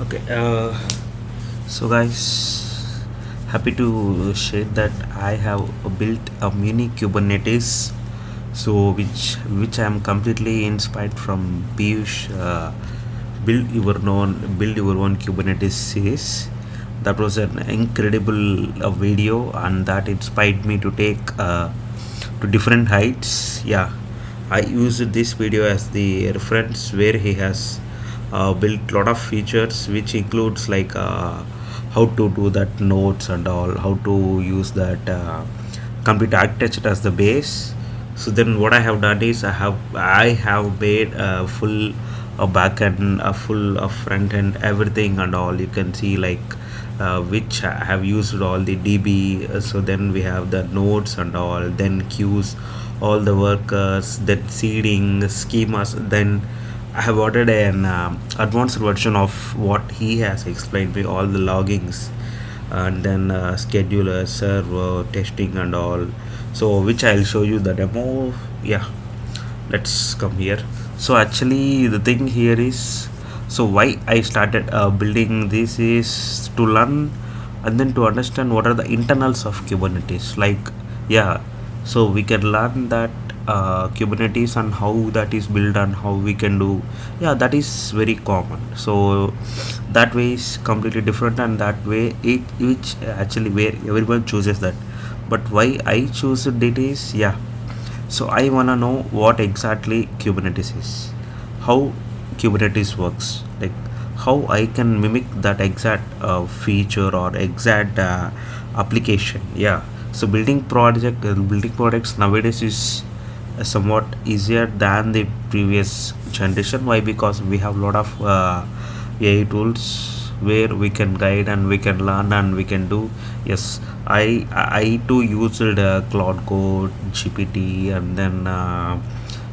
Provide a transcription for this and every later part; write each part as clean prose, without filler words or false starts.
Okay, so guys, happy to share that I have built a mini Kubernetes, so which I am completely inspired from Piyush build your own Kubernetes series. That was an incredible video, and that inspired me to take to different heights. Yeah, I used this video as the reference where he has built lot of features, which includes like how to do that nodes and all, how to use that complete architecture as the base. So then what I have done is I have made a full a backend, a full front end, everything and all. You can see like which I have used all the DB. So then we have the nodes and all, then queues, all the workers, then seeding schemas. Then I have ordered an advanced version of what he has explained me, all the loggings, and then scheduler, server, testing, and all. So, which I'll show you the demo. Yeah, let's come here. So, actually, the thing here is, so why I started building this is to learn and then to understand what are the internals of Kubernetes. Like, yeah, so we can learn that Kubernetes and how that is built and how we can do. Yeah, that is very common. So that way is completely different, and that way it which actually where everyone chooses that. But why I choose it is, yeah, so I wanna know what exactly Kubernetes is, how Kubernetes works, like how I can mimic that exact feature or exact application. Yeah, so building products nowadays is somewhat easier than the previous generation. Why? Because we have a lot of AI tools where we can guide and we can learn and we can do. Yes, I too used Cloud Code, GPT, and then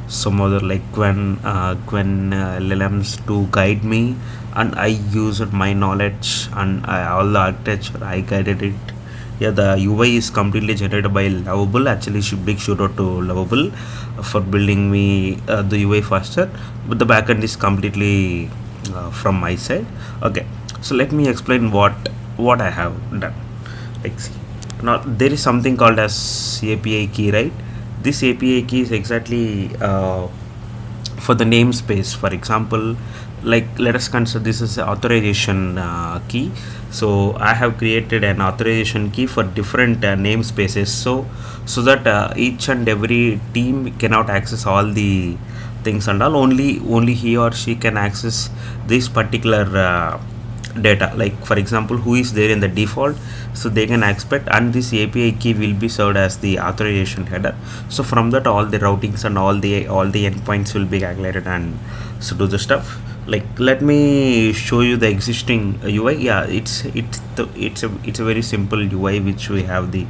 some other like Quen LLMs to guide me, and I used my knowledge and all the architecture I guided it. Yeah, the UI is completely generated by Lovable. Actually, big shout out to Lovable for building me the UI faster, but the backend is completely from my side. Okay, so let me explain what I have done. Like, see, now there is something called as API key, right? This API key is exactly for the namespace. For example, like let us consider this is an authorization key. So I have created an authorization key for different namespaces, so that each and every team cannot access all the things and all. Only he or she can access this particular data. Like for example, who is there in the default, so they can expect, and this API key will be served as the authorization header. So from that, all the routings and all the endpoints will be calculated and so do the stuff. Like let me show you the existing UI. Yeah, it's a very simple UI which we have the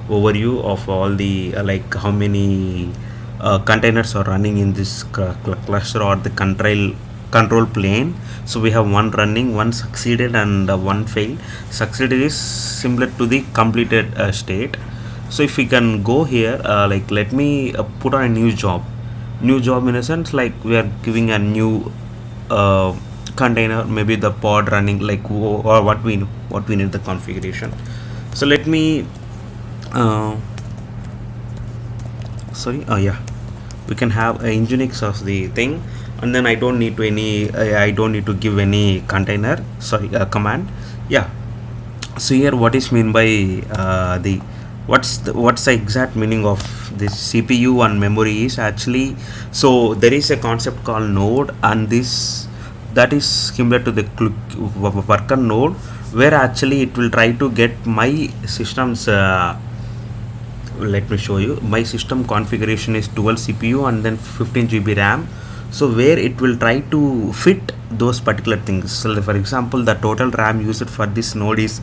overview of all the like how many containers are running in this cluster or the control plane. So we have one running, one succeeded, and one failed. Succeeded is similar to the completed state. So if we can go here, like let me put on a new job in a sense, like we are giving a new container, maybe the pod running, like or what we need the configuration. So let me sorry, oh yeah, we can have a Nginx of the thing, and then I don't need to give any container, sorry, command. Yeah, so here what is mean by the what's the exact meaning of this CPU and memory is actually, so there is a concept called node, and this that is similar to the worker node, where actually it will try to get my system's let me show you. My system configuration is 12 CPU and then 15 GB RAM. So where it will try to fit those particular things. So for example, the total RAM used for this node is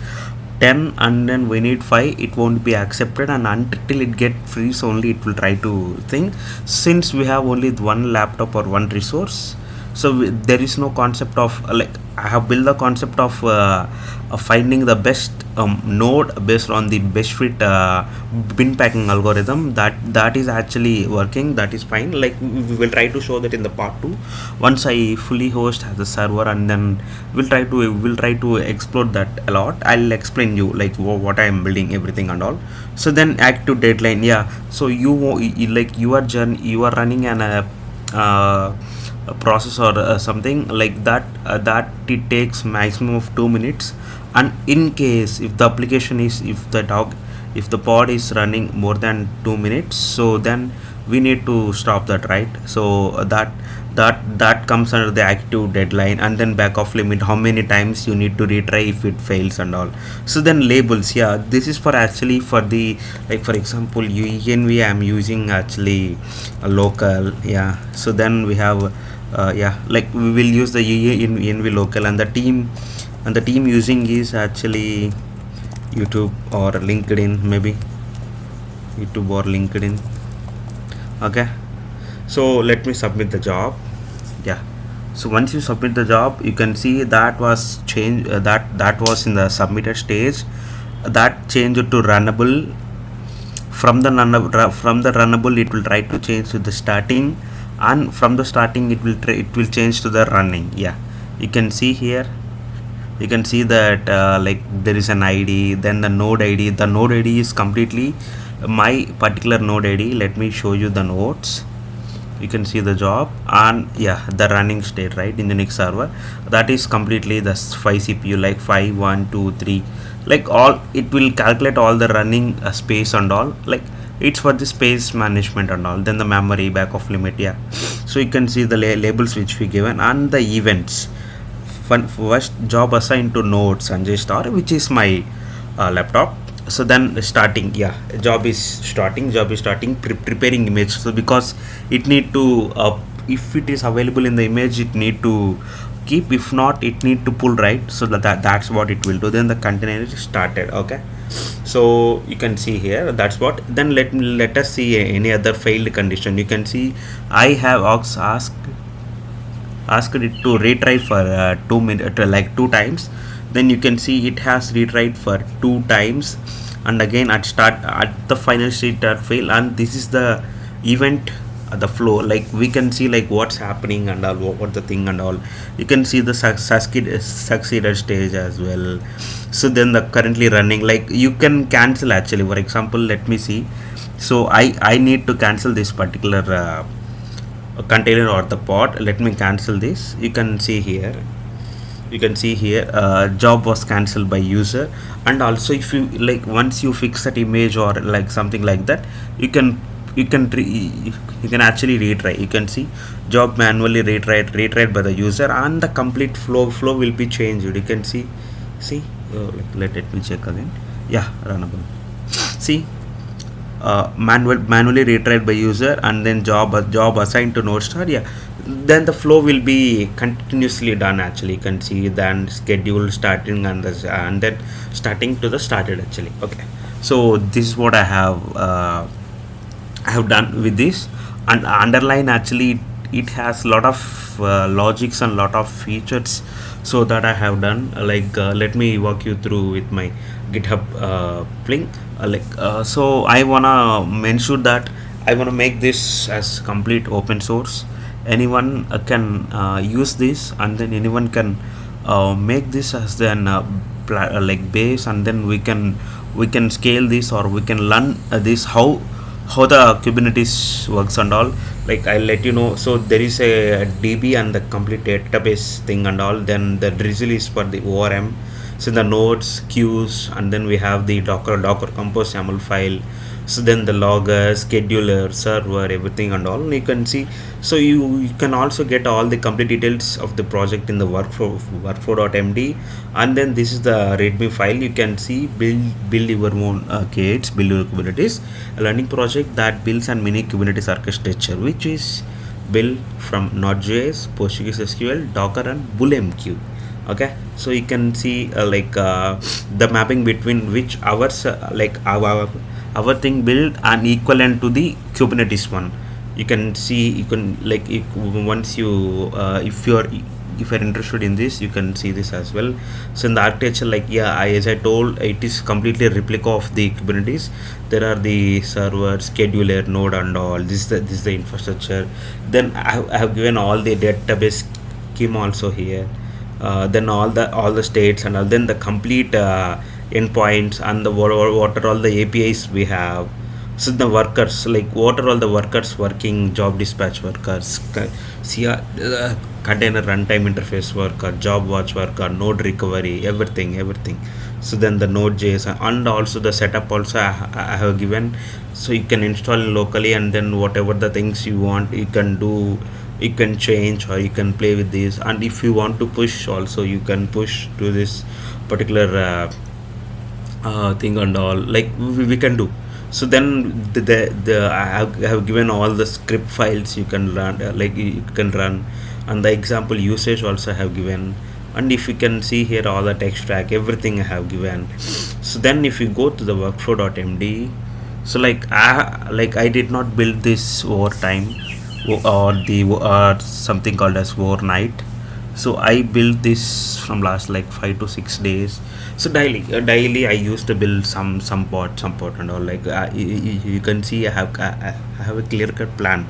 10, and then we need 5. It won't be accepted, and until it get freeze only it will try to think. Since we have only one laptop or one resource, so there is no concept of like I have built the concept of finding the best node based on the best fit bin packing algorithm. That is actually working. That is fine. Like we will try to show that in the part 2 once I fully host as a server, and then we'll try to explore that a lot. I'll explain you like what I am building, everything and all. So then active deadline, yeah. So like you are running an a process or something like that, that it takes maximum of 2 minutes. And in case if the application is if the pod is running more than 2 minutes, so then we need to stop that, right? So that comes under the active deadline. And then back off limit, how many times you need to retry if it fails and all. So then labels, yeah, this is for actually for the, like for example env I'm using actually a local, yeah. So then we have yeah, like we will use the env local, and the team using is actually YouTube or LinkedIn, maybe YouTube or LinkedIn. Okay, so let me submit the job. Yeah, so once you submit the job, you can see that was changed, that was in the submitted stage, that changed to runnable. From the runnable it will try to change to the starting, and from the starting it will change to the running. Yeah, you can see here, you can see that like there is an id, then the node id is completely my particular node id. Let me show you the nodes. You can see the job, and yeah, the running state, right, in the Unix server, that is completely the 5 CPU, like 5 1 2 3, like all, it will calculate all the running space and all, like it's for the space management and all. Then the memory, back off limit, yeah. So you can see the labels which we given, and the events. First job assigned to node Sanjay Star, which is my laptop. So then starting, yeah, job is starting preparing image. So because it need to if it is available in the image, it need to keep, if not it need to pull, right? So that's what it will do. Then the container is started. Okay, so you can see here, that's what. Then let us see any other failed condition. You can see I have asked it to retry for 2 minutes, like 2 times. Then you can see it has retried for 2 times, and again at the final state fail. And this is the event, the flow, like we can see like what's happening and all, what the thing and all. You can see the succeeded stage as well. So then the currently running, like you can cancel actually. For example, let me see. So I need to cancel this particular container or the pod. Let me cancel this. You can see here, job was cancelled by user. And also if you like, once you fix that image or like something like that, you can actually retry. You can see job manually retried by the user, and the complete flow will be changed. You can see let me check again. Yeah, runnable. See, manually retried by user, and then job assigned to node star. Yeah, then the flow will be continuously done actually. You can see then schedule starting, and then starting to the started actually. Okay, so this is what I have done with this. And underline actually, it has lot of logics and lot of features, so that I have done like let me walk you through with my GitHub link. So I wanna mention that I wanna make this as complete open source. Anyone can use this, and then anyone can make this as then like base, and then we can scale this, or we can learn this how the Kubernetes works and all. Like I'll let you know. So there is a DB and the complete database thing and all. Then the Drizzle is for the ORM. So the nodes, queues, and then we have the docker compose YAML file. So then the logger, scheduler, server, everything and all. You can see. So you can also get all the complete details of the project in the workflow.md. And then this is the readme file. You can see build your own K8s, build your Kubernetes, a learning project that builds an mini Kubernetes architecture, which is built from Node.js, PostgreSQL, Docker, and BullMQ. Okay, so you can see the mapping between which ours our thing built and equivalent to the Kubernetes one. You can see, you can like, once you if you're if you're interested in this, you can see this as well. So in the architecture, like as I told, it is completely a replica of the Kubernetes. There are the server, scheduler, node, and all. This is the infrastructure. Then I have given all the database scheme also here. Then all the states and all. Then the complete endpoints and the what are all the APIs we have. So the workers, like what are all the workers working, job dispatch workers, container runtime interface worker, job watch worker, node recovery, everything. So then the Node.js and also the setup also I have given, so you can install locally, and then whatever the things you want you can do, you can change or you can play with this. And if you want to push also, you can push to this particular thing and all, like we can do. So then I have given all the script files you can run, like you can run, and the example usage also I have given. And if you can see here, all the text track, everything I have given. So then if you go to the workflow.md, so I did not build this over time, or something called as overnight. So I built this from last like 5 to 6 days. So daily I used to build some part and all, like you can see I have a clear cut plan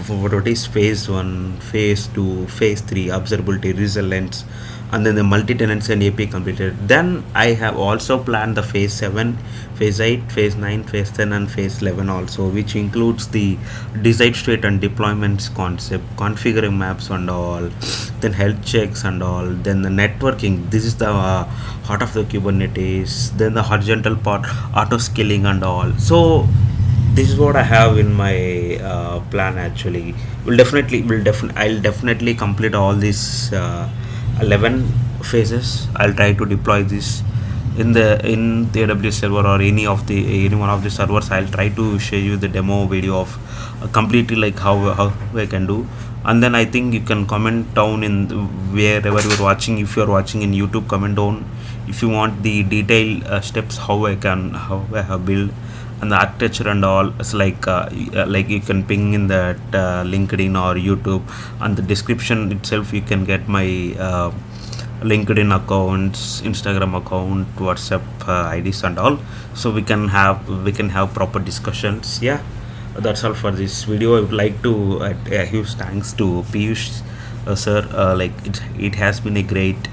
for what is phase 1, phase 2, phase 3, observability, resilience, and then the multi-tenancy and API completed. Then I have also planned the phase 7, phase 8, phase 9, phase 10, and phase 11 also, which includes the decide state and deployments concept, configuring maps and all, then health checks and all, then the networking. This is the heart of the Kubernetes. Then the horizontal part, auto scaling and all. So this is what I have in my plan. Actually, I'll definitely complete all these 11 phases. I'll try to deploy this in the AWS server or any one of the servers. I'll try to show you the demo video of completely like how I can do. And then I think you can comment down in wherever you're watching. If you're watching in YouTube, comment down if you want the detailed steps how I have built and the architecture and all. It's like you can ping in that LinkedIn or YouTube, and the description itself you can get my LinkedIn accounts, Instagram account, WhatsApp IDs and all, so we can have proper discussions. Yeah, that's all for this video. I would like to a huge thanks to Piyush sir. Like it has been a great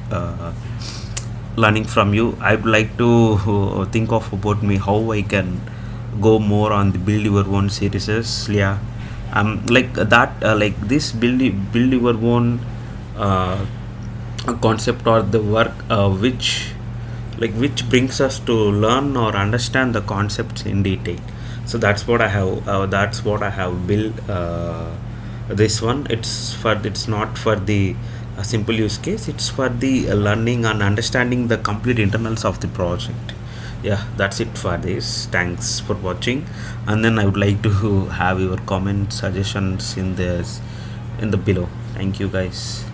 learning from you. I would like to think of about me how I can go more on the build your own series. Yeah, like that, like this build your own concept or the work which brings us to learn or understand the concepts in detail. So that's what I have built. This one, it's not for the simple use case, it's for the learning and understanding the complete internals of the project. Yeah, that's it for this. Thanks for watching, and then I would like to have your comments, suggestions in the below. Thank you guys.